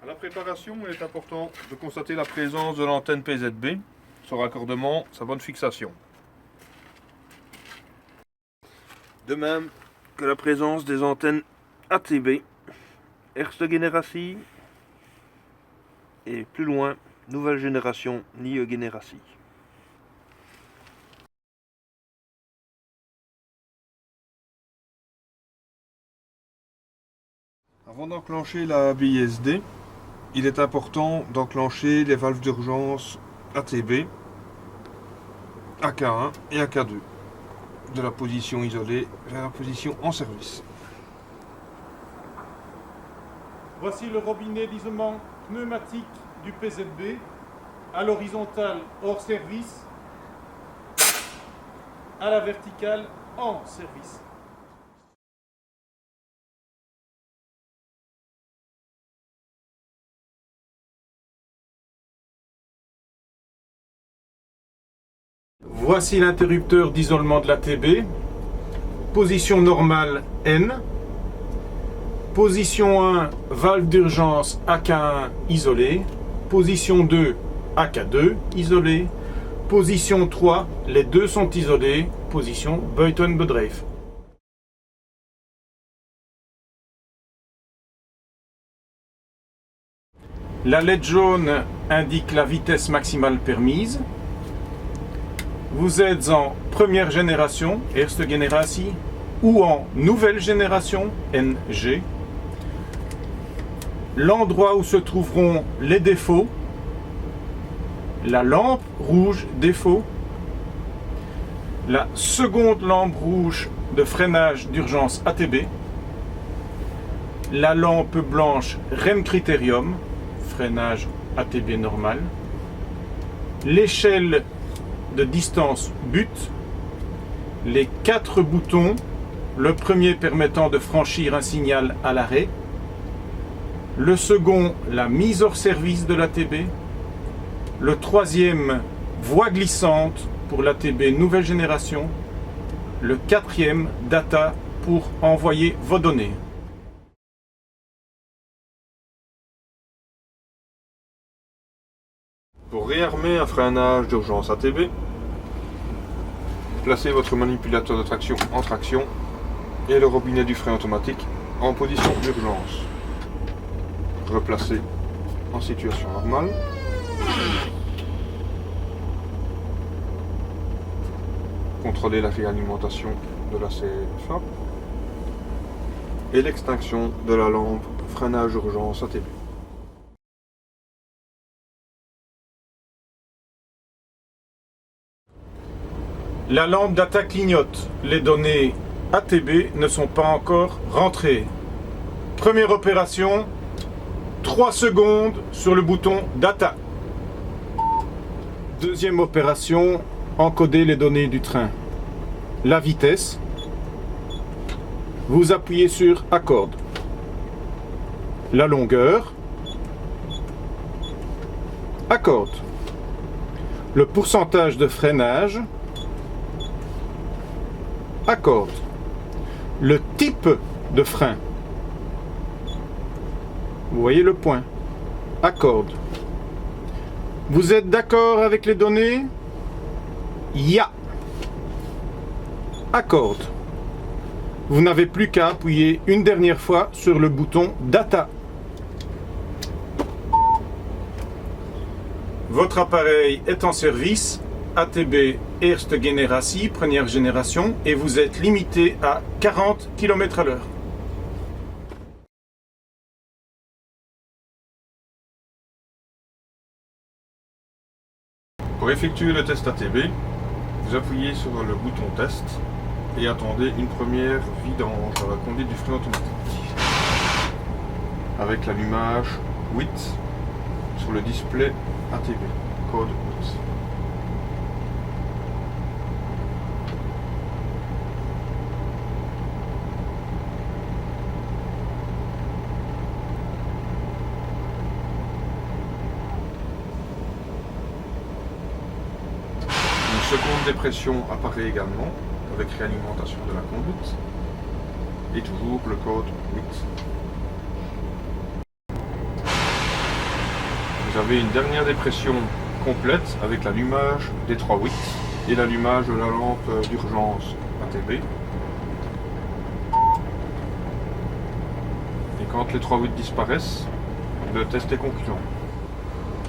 À la préparation, il est important de constater la présence de l'antenne PZB, son raccordement, sa bonne fixation. De même que la présence des antennes ATB, Erste Generatie et plus loin, nouvelle génération, Nieuwe Generatie. Avant d'enclencher la BISD, il est important d'enclencher les valves d'urgence ATB, AK1 et AK2, de la position isolée vers la position en service. Voici le robinet d'isolement pneumatique du PZB, à l'horizontale hors service, à la verticale en service. Voici l'interrupteur d'isolement de l'ATB, position normale N, position 1, valve d'urgence AK1 isolée, position 2, AK2 isolée, position 3, les deux sont isolés, position buitenbedrijf. La LED jaune indique la vitesse maximale permise. Vous êtes en première génération, Erste Generatie, ou en nouvelle génération, NG. L'endroit où se trouveront les défauts, la lampe rouge défaut, la seconde lampe rouge de freinage d'urgence ATB, la lampe blanche REM Critérium, freinage ATB normal, l'échelle de distance but, les 4 boutons, le premier permettant de franchir un signal à l'arrêt, le second la mise hors service de l'ATB, le troisième voie glissante pour l'ATB nouvelle génération, le quatrième data pour envoyer vos données. Pour réarmer un freinage d'urgence ATB, placez votre manipulateur de traction en traction et le robinet du frein automatique en position d'urgence. Replacez en situation normale. Contrôlez la réalimentation de la CFA et l'extinction de la lampe freinage d'urgence ATB. La lampe data clignote. Les données ATB ne sont pas encore rentrées. Première opération, 3 secondes sur le bouton data. Deuxième opération, encoder les données du train. La vitesse. Vous appuyez sur accord. La longueur. Accord. Le pourcentage de freinage. Accord. Le type de frein. Vous voyez le point. Accord. Vous êtes d'accord avec les données? Ya. Accord. Vous n'avez plus qu'à appuyer une dernière fois sur le bouton Data. Votre appareil est en service. ATB Erste Generatie, première génération, et vous êtes limité à 40 km/h. Pour effectuer le test ATB, vous appuyez sur le bouton test et attendez une première vidange à la conduite du frein automatique. Avec l'allumage 8 sur le display ATB, code 8. Une seconde dépression apparaît également avec réalimentation de la conduite et toujours le code 8. Vous avez une dernière dépression complète avec l'allumage des 3 8 et l'allumage de la lampe d'urgence ATB. Et quand les 3 8 disparaissent, le test est concluant.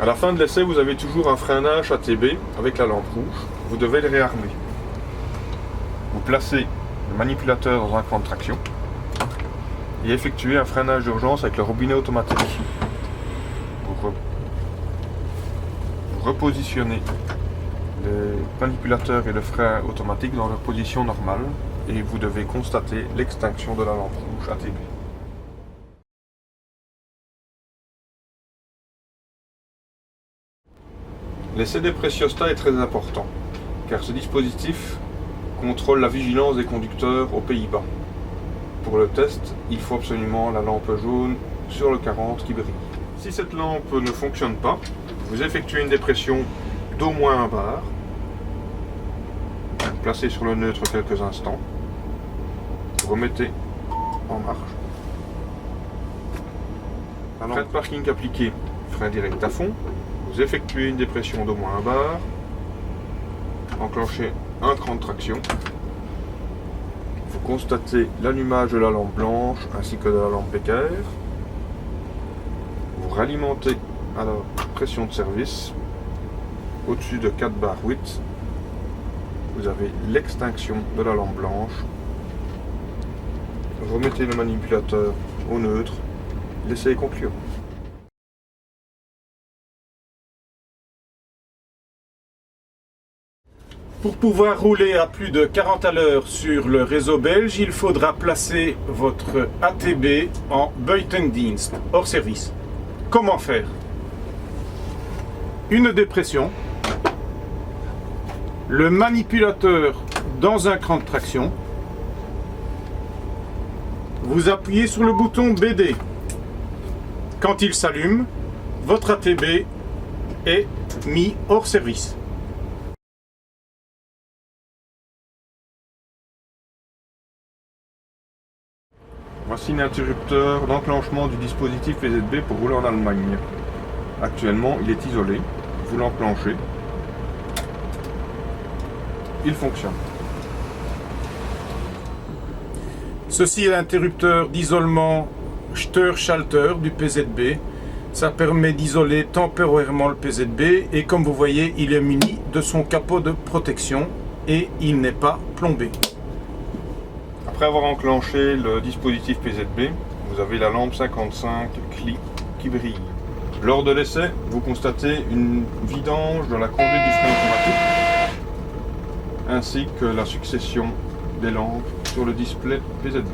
À la fin de l'essai, vous avez toujours un freinage ATB avec la lampe rouge. Vous devez le réarmer. Vous placez le manipulateur dans un cran de traction et effectuez un freinage d'urgence avec le robinet automatique. Vous repositionnez le manipulateur et le frein automatique dans leur position normale et vous devez constater l'extinction de la lampe rouge ATB. L'essai des préciostats est très important car ce dispositif contrôle la vigilance des conducteurs aux Pays-Bas. Pour le test, il faut absolument la lampe jaune sur le 40 qui brille. Si cette lampe ne fonctionne pas, vous effectuez une dépression d'au moins 1 bar. Vous placez sur le neutre quelques instants. Vous remettez en marche. Frein de parking appliqué, frein direct à fond. Vous effectuez une dépression d'au moins 1 bar. Enclenchez un cran de traction. Vous constatez l'allumage de la lampe blanche ainsi que de la lampe équerre. Vous ralimentez à la pression de service au-dessus de 4 bar 8. Vous avez l'extinction de la lampe blanche. Remettez le manipulateur au neutre. L'essai est concluant. Pour pouvoir rouler à plus de 40 à l'heure sur le réseau belge, il faudra placer votre ATB en buitendienst, hors service. Comment faire? Une dépression, le manipulateur dans un cran de traction, vous appuyez sur le bouton BD. Quand il s'allume, votre ATB est mis hors service. Voici l'interrupteur d'enclenchement du dispositif PZB pour rouler en Allemagne. Actuellement, il est isolé. Vous l'enclenchez. Il fonctionne. Ceci est l'interrupteur d'isolement Störschalter du PZB. Ça permet d'isoler temporairement le PZB et comme vous voyez, il est muni de son capot de protection et il n'est pas plombé. Après avoir enclenché le dispositif PZB, vous avez la lampe 55 CLI qui brille. Lors de l'essai, vous constatez une vidange dans la conduite du frein automatique ainsi que la succession des lampes sur le display PZB.